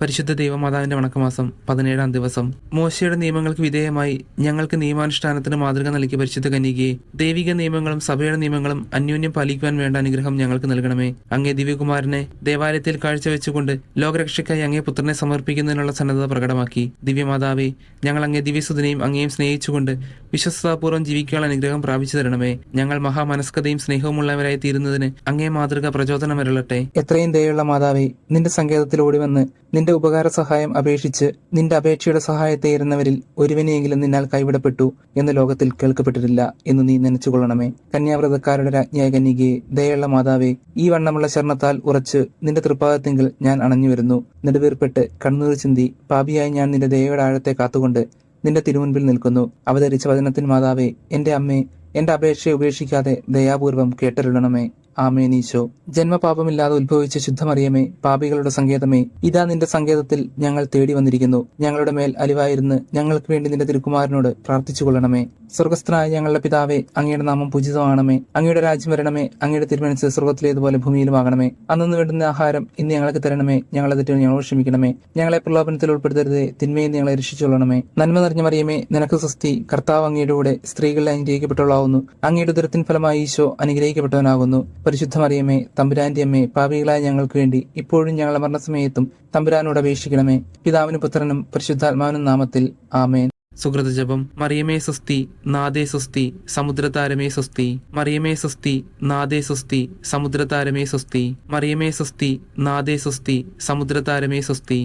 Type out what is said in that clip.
പരിശുദ്ധ ദൈവമാതാവിന്റെ വണക്കമാസം 17-ാം ദിവസം. മോശയുടെ നിയമങ്ങൾക്ക് വിധേയമായി ഞങ്ങൾക്ക് നിയമാനുഷ്ഠാനത്തിന് മാതൃക നൽകിയ പരിശുദ്ധ കന്യകയെ, ദൈവിക നിയമങ്ങളും സഭയുടെ നിയമങ്ങളും അന്യോന്യം പാലിക്കുവാൻ വേണ്ട അനുഗ്രഹം ഞങ്ങൾക്ക് നൽകണമേ. അങ്ങേ ദിവ്യകുമാരനെ ദേവാലയത്തിൽ കാഴ്ചവെച്ചുകൊണ്ട് ലോകരക്ഷയ്ക്കായി അങ്ങേ പുത്രനെ സമർപ്പിക്കുന്നതിനുള്ള സന്നദ്ധത പ്രകടമാക്കി. ദിവ്യമാതാവേ, ഞങ്ങൾ അങ്ങേ ദിവ്യസുതനെയും അങ്ങേയും സ്നേഹിച്ചുകൊണ്ട് വിശ്വസ്തതാപൂർവ്വം ജീവിക്കാനുള്ള അനുഗ്രഹം പ്രാപിച്ചു തരണമേ. ഞങ്ങൾ മഹാമനസ്കതയും സ്നേഹവുമുള്ളവരായി തീരുന്നതിന് അങ്ങേ മാതൃക പ്രചോദനമരുളട്ടെ. എത്രയും ദയുള്ള മാതാവേ, നിന്റെ സങ്കേതത്തിൽ ഓടിവന്ന് നിന്റെ ഉപകാര സഹായം അപേക്ഷിച്ച് നിന്റെ അപേക്ഷയുടെ സഹായത്തെ ഇരുന്നവരിൽ ഒരുവനെയെങ്കിലും നിന്നാൽ കൈവിടപ്പെട്ടു എന്ന് ലോകത്തിൽ കേൾക്കപ്പെട്ടിട്ടില്ല എന്ന് നീ നനച്ചുകൊള്ളണമേ. കന്യാവ്രതക്കാരുടെ രാജ്ഞിയായ കന്യകയെ, ദയുള്ള മാതാവേ, ഈ വണ്ണമുള്ള ശരണത്താൽ ഉറച്ച് നിന്റെ തൃപ്പാദത്തിങ്കിൽ ഞാൻ അണഞ്ഞു വരുന്നു. നെടുവീർപ്പെട്ട് കണ്ണുനീർ ചിന്തി പാപിയായി ഞാൻ നിന്റെ ദയയുടെ ആഴത്തെ കാത്തുകൊണ്ട് നിന്റെ തിരുമുൻപിൽ നിൽക്കുന്നു. അവതരിച്ച വചനത്തിൻ മാതാവേ, എന്റെ അമ്മേ, എന്റെ അപേക്ഷയെ ഉപേക്ഷിക്കാതെ ദയാപൂർവം കേട്ടരുളണമേ. ആമേൻ. ഈശോ, ജന്മപാപമില്ലാതെ ഉത്ഭവിച്ച ശുദ്ധമറിയമേ, പാപികളുടെ സങ്കേതമേ, ഇതാ നിന്റെ സങ്കേതത്തിൽ ഞങ്ങൾ തേടി വന്നിരിക്കുന്നു. ഞങ്ങളുടെ മേൽ അലിവായിരുന്ന് ഞങ്ങൾക്ക് വേണ്ടി നിന്റെ തിരുക്കുമാരനോട് പ്രാർത്ഥിച്ചുകൊള്ളണമേ. സ്വർഗസ്ഥനായ ഞങ്ങളുടെ പിതാവേ, അങ്ങയുടെ നാമം പൂജിതമാണമേ. അങ്ങയുടെ രാജ്യം വരണമേ. അങ്ങയുടെ തിരുമനസ് സ്വർഗത്തിലേതുപോലെ ഭൂമിയിലുമാകണമേ. അന്നു വേണ്ടുന്ന ആഹാരം ഇന്ന് ഞങ്ങൾക്ക് തരണമേ. ഞങ്ങളെ തെറ്റുകൾ ഞങ്ങളോട് ക്ഷമിക്കണമേ. ഞങ്ങളെ പ്രലോഭനത്തിൽ ഉൾപ്പെടുത്തരുതേ, തിന്മയിൽ ഞങ്ങളെ രക്ഷിച്ചുകൊള്ളണമേ. നന്മ നിറഞ്ഞ മറിയമേ, നിനക്ക് സ്വസ്തി. കർത്താവ് അങ്ങയുടെ കൂടെ സ്ത്രീകളിൽ അനുഗ്രഹിക്കപ്പെട്ടവളാവുന്നു. അങ്ങയുടെ ഉദരത്തിൻ ഫലമായി ഈശോ അനുഗ്രഹിക്കപ്പെട്ടവനാകുന്നു. പരിശുദ്ധ മറിയമേ, തമ്പുരാന്റെ അമ്മേ, പാപികളായ ഞങ്ങൾക്ക് വേണ്ടി ഇപ്പോഴും ഞങ്ങളുടെ മരണസമയത്തും തമ്പുരാനോട് അപേക്ഷിക്കണമേ. പിതാവിനും പുത്രനും പരിശുദ്ധാത്മാവിനും നാമത്തിൽ. ആമേൻ. സുകൃതജപം. മറിയമേ സ്വസ്തി, നാദേ സ്വസ്തി, സമുദ്രതാരമേ സ്വസ്തി. മറിയമേ സ്വസ്തി, നാദേ സ്വസ്തി, സമുദ്രതാരമേ സ്വസ്തി. മറിയമേ സ്വസ്തി, നാദേ സ്വസ്തി, സമുദ്രതാരമേ സ്വസ്തി.